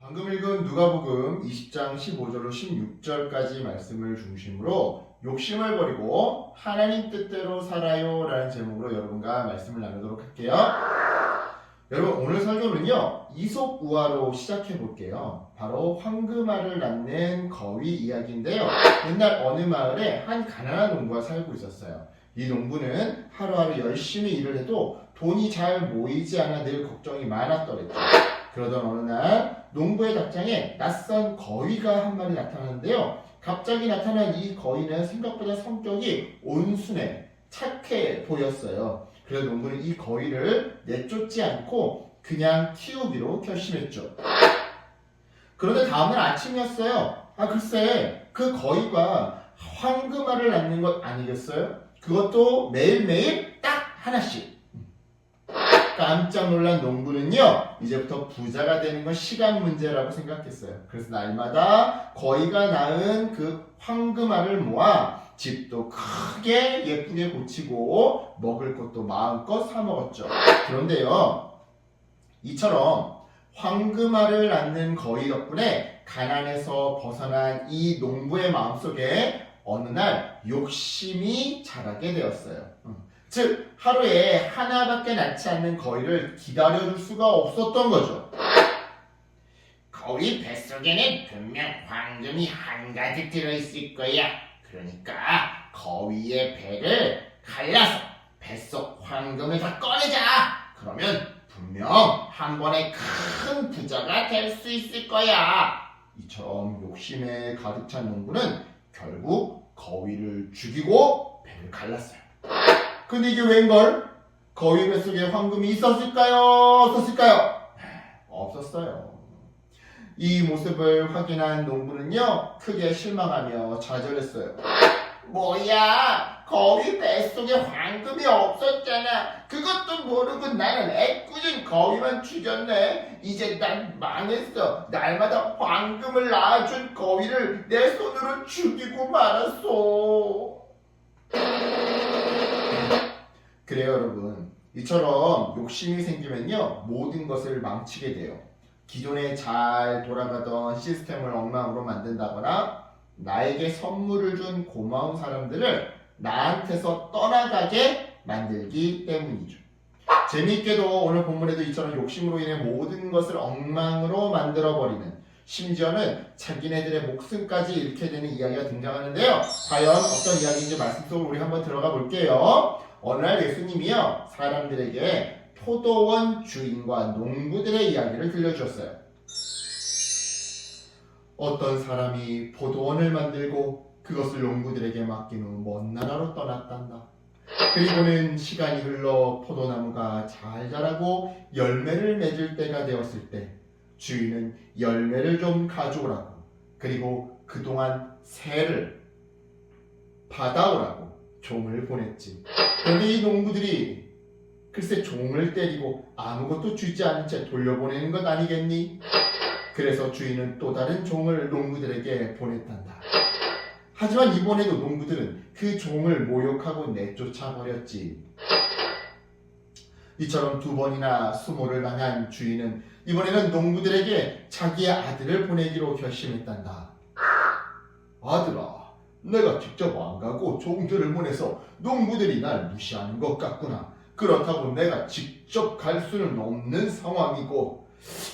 방금 읽은 누가복음 20장 15절로 16절까지 말씀을 중심으로 욕심을 버리고 하나님 뜻대로 살아요 라는 제목으로 여러분과 말씀을 나누도록 할게요. 여러분, 오늘 설교는요 이솝우화로 시작해 볼게요. 바로 황금알을 낳는 거위 이야기인데요. 옛날 어느 마을에 한 가난한 농부가 살고 있었어요. 이 농부는 하루하루 열심히 일을 해도 돈이 잘 모이지 않아 늘 걱정이 많았더랬죠. 그러던 어느 날 농부의 닭장에 낯선 거위가 한 마리 나타났는데요. 갑자기 나타난 이 거위는 생각보다 성격이 온순해 착해 보였어요. 그래서 농부는 이 거위를 내쫓지 않고 그냥 키우기로 결심했죠. 그런데 다음날 아침이었어요. 글쎄 그 거위가 황금알을 낳는 것 아니겠어요? 그것도 매일매일 딱 하나씩. 깜짝 놀란 농부는요 이제부터 부자가 되는 건 시간 문제라고 생각했어요. 그래서 날마다 거위가 낳은 그 황금알을 모아 집도 크게 예쁘게 고치고 먹을 것도 마음껏 사 먹었죠. 그런데요 이처럼 황금알을 낳는 거위 덕분에 가난에서 벗어난 이 농부의 마음속에 어느 날 욕심이 자라게 되었어요. 즉 하루에 하나밖에 낳지 않는 거위를 기다려줄 수가 없었던 거죠. 거위 뱃속에는 분명 황금이 한 가득 들어있을 거야. 그러니까 거위의 배를 갈라서 뱃속 황금을 다 꺼내자. 그러면 분명 한 번에 큰 부자가 될 수 있을 거야. 이처럼 욕심에 가득 찬 농부는 결국 거위를 죽이고 배를 갈랐어요. 근데 이게 웬걸? 거위 뱃속에 황금이 있었을까요? 없었을까요? 없었어요. 이 모습을 확인한 농부는요 크게 실망하며 좌절했어요. 뭐야, 거위 뱃속에 황금이 없었잖아. 그것도 모르고 나는 애꿎은 거위만 죽였네. 이제 난 망했어. 날마다 황금을 낳아준 거위를 내 손으로 죽이고 말았어. 그래요 여러분, 이처럼 욕심이 생기면요 모든 것을 망치게 돼요. 기존에 잘 돌아가던 시스템을 엉망으로 만든다거나 나에게 선물을 준 고마운 사람들을 나한테서 떠나가게 만들기 때문이죠. 재미있게도 오늘 본문에도 이처럼 욕심으로 인해 모든 것을 엉망으로 만들어버리는, 심지어는 자기네들의 목숨까지 잃게 되는 이야기가 등장하는데요. 과연 어떤 이야기인지 말씀 속으로 우리 한번 들어가 볼게요. 어느 날 예수님이요 사람들에게 포도원 주인과 농부들의 이야기를 들려주었어요. 어떤 사람이 포도원을 만들고 그것을 농부들에게 맡긴 후 먼 나라로 떠났단다. 그리고는 시간이 흘러 포도나무가 잘 자라고 열매를 맺을 때가 되었을 때 주인은 열매를 좀 가져오라고, 그리고 그동안 새를 받아오라고 종을 보냈지. 그런데 이 농부들이 글쎄 종을 때리고 아무것도 주지 않은 채 돌려보내는 것 아니겠니? 그래서 주인은 또 다른 종을 농부들에게 보냈단다. 하지만 이번에도 농부들은 그 종을 모욕하고 내쫓아 버렸지. 이처럼 두 번이나 수모를 당한 주인은 이번에는 농부들에게 자기의 아들을 보내기로 결심했단다. 아들아, 내가 직접 안 가고 종들을 보내서 농부들이 날 무시하는 것 같구나. 그렇다고 내가 직접 갈 수는 없는 상황이고,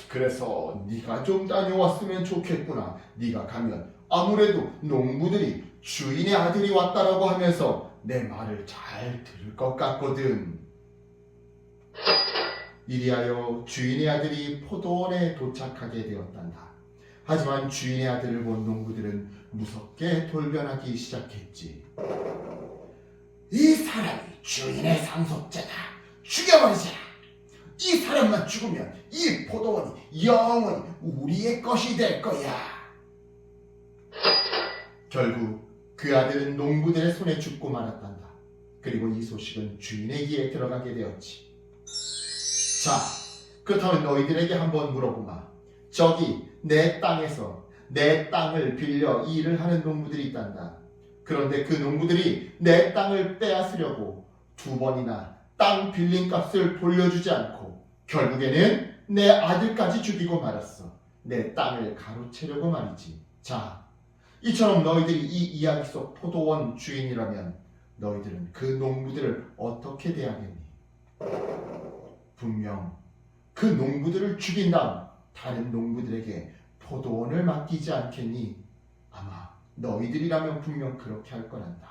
그래서 네가 좀 다녀왔으면 좋겠구나. 네가 가면 아무래도 농부들이 주인의 아들이 왔다라고 하면서 내 말을 잘 들을 것 같거든. 이리하여 주인의 아들이 포도원에 도착하게 되었단다. 하지만 주인의 아들을 본 농부들은 무섭게 돌변하기 시작했지. 이 사람이 주인의 상속자다. 죽여버리자. 이 사람만 죽으면 이 포도원이 영원히 우리의 것이 될 거야. 결국 그 아들은 농부들의 손에 죽고 말았단다. 그리고 이 소식은 주인의 귀에 들어가게 되었지. 자, 그렇다면 너희들에게 한번 물어보마. 저기 내 땅에서 내 땅을 빌려 일을 하는 농부들이 있단다. 그런데 그 농부들이 내 땅을 빼앗으려고 두 번이나 땅 빌린 값을 돌려주지 않고 결국에는 내 아들까지 죽이고 말았어. 내 땅을 가로채려고 말이지. 자, 이처럼 너희들이 이 이야기 속 포도원 주인이라면 너희들은 그 농부들을 어떻게 대하겠니? 분명 그 농부들을 죽인 다음 다른 농부들에게 포도원을 맡기지 않겠니? 아마 너희들이라면 분명 그렇게 할 거란다.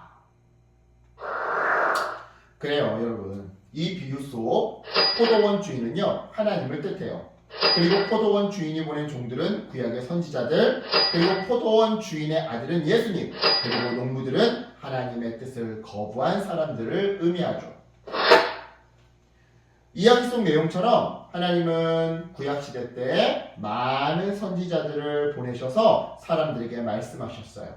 그래요, 여러분. 이 비유 속 포도원 주인은요, 하나님을 뜻해요. 그리고 포도원 주인이 보낸 종들은 구약의 선지자들, 그리고 포도원 주인의 아들은 예수님, 그리고 농부들은 하나님의 뜻을 거부한 사람들을 의미하죠. 이야기 속 내용처럼 하나님은 구약시대 때 많은 선지자들을 보내셔서 사람들에게 말씀하셨어요.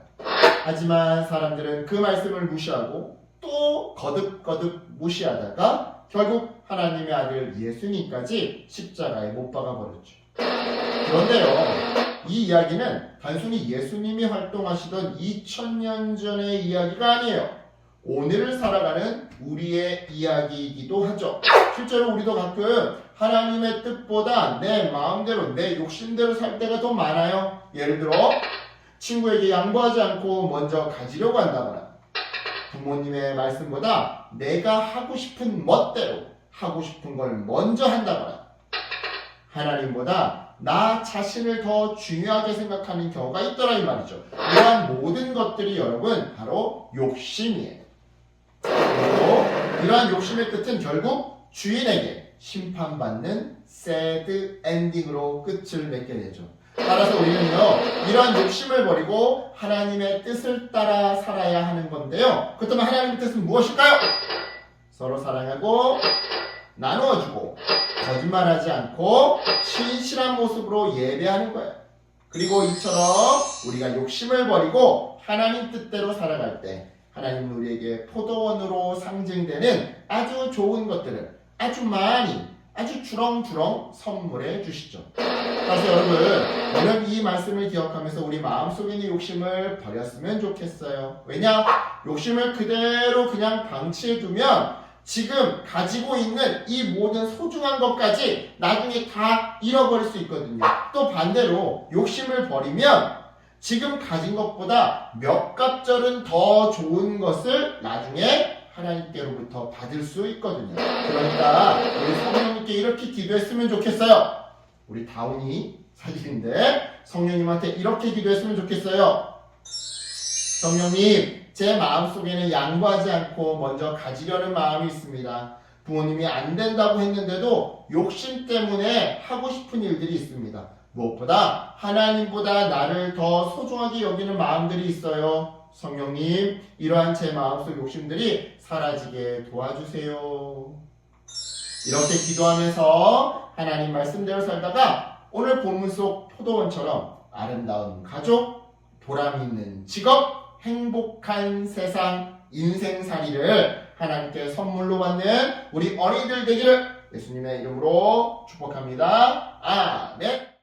하지만 사람들은 그 말씀을 무시하고 또 거듭거듭 무시하다가 결국 하나님의 아들 예수님까지 십자가에 못 박아버렸죠. 그런데요, 이 이야기는 단순히 예수님이 활동하시던 2000년 전의 이야기가 아니에요. 오늘을 살아가는 우리의 이야기이기도 하죠. 실제로 우리도 가끔 하나님의 뜻보다 내 마음대로, 내 욕심대로 살 때가 더 많아요. 예를 들어 친구에게 양보하지 않고 먼저 가지려고 한다거나, 부모님의 말씀보다 내가 하고 싶은 멋대로 하고 싶은 걸 먼저 한다거나, 하나님보다 나 자신을 더 중요하게 생각하는 경우가 있더라 이 말이죠. 이러한 모든 것들이 여러분 바로 욕심이에요. 그리고 이러한 욕심의 끝은 결국 주인에게 심판받는 새드 엔딩으로 끝을 맺게 되죠. 따라서 우리는요, 이러한 욕심을 버리고 하나님의 뜻을 따라 살아야 하는 건데요. 그렇다면 하나님의 뜻은 무엇일까요? 서로 사랑하고 나누어주고 거짓말하지 않고 신실한 모습으로 예배하는 거예요. 그리고 이처럼 우리가 욕심을 버리고 하나님 뜻대로 살아갈 때 하나님은 우리에게 포도원으로 상징되는 아주 좋은 것들을 아주 많이, 아주 주렁주렁 선물해 주시죠. 그래서 여러분, 오늘 이 말씀을 기억하면서 우리 마음속에 있는 욕심을 버렸으면 좋겠어요. 왜냐? 욕심을 그대로 그냥 방치해 두면 지금 가지고 있는 이 모든 소중한 것까지 나중에 다 잃어버릴 수 있거든요. 또 반대로 욕심을 버리면 지금 가진 것보다 몇 갑절은 더 좋은 것을 나중에 하나님께로부터 받을 수 있거든요. 그러니까 우리 성령님께 이렇게 기도했으면 좋겠어요. 우리 다운이 사실인데 성령님한테 이렇게 기도했으면 좋겠어요. 성령님, 제 마음속에는 양보하지 않고 먼저 가지려는 마음이 있습니다. 부모님이 안 된다고 했는데도 욕심 때문에 하고 싶은 일들이 있습니다. 무엇보다 하나님보다 나를 더 소중하게 여기는 마음들이 있어요. 성령님, 이러한 제 마음속 욕심들이 사라지게 도와주세요. 이렇게 기도하면서 하나님 말씀대로 살다가 오늘 본문 속 포도원처럼 아름다운 가족, 보람 있는 직업, 행복한 세상, 인생살이를 하나님께 선물로 받는 우리 어린이들 되기를 예수님의 이름으로 축복합니다. 아멘.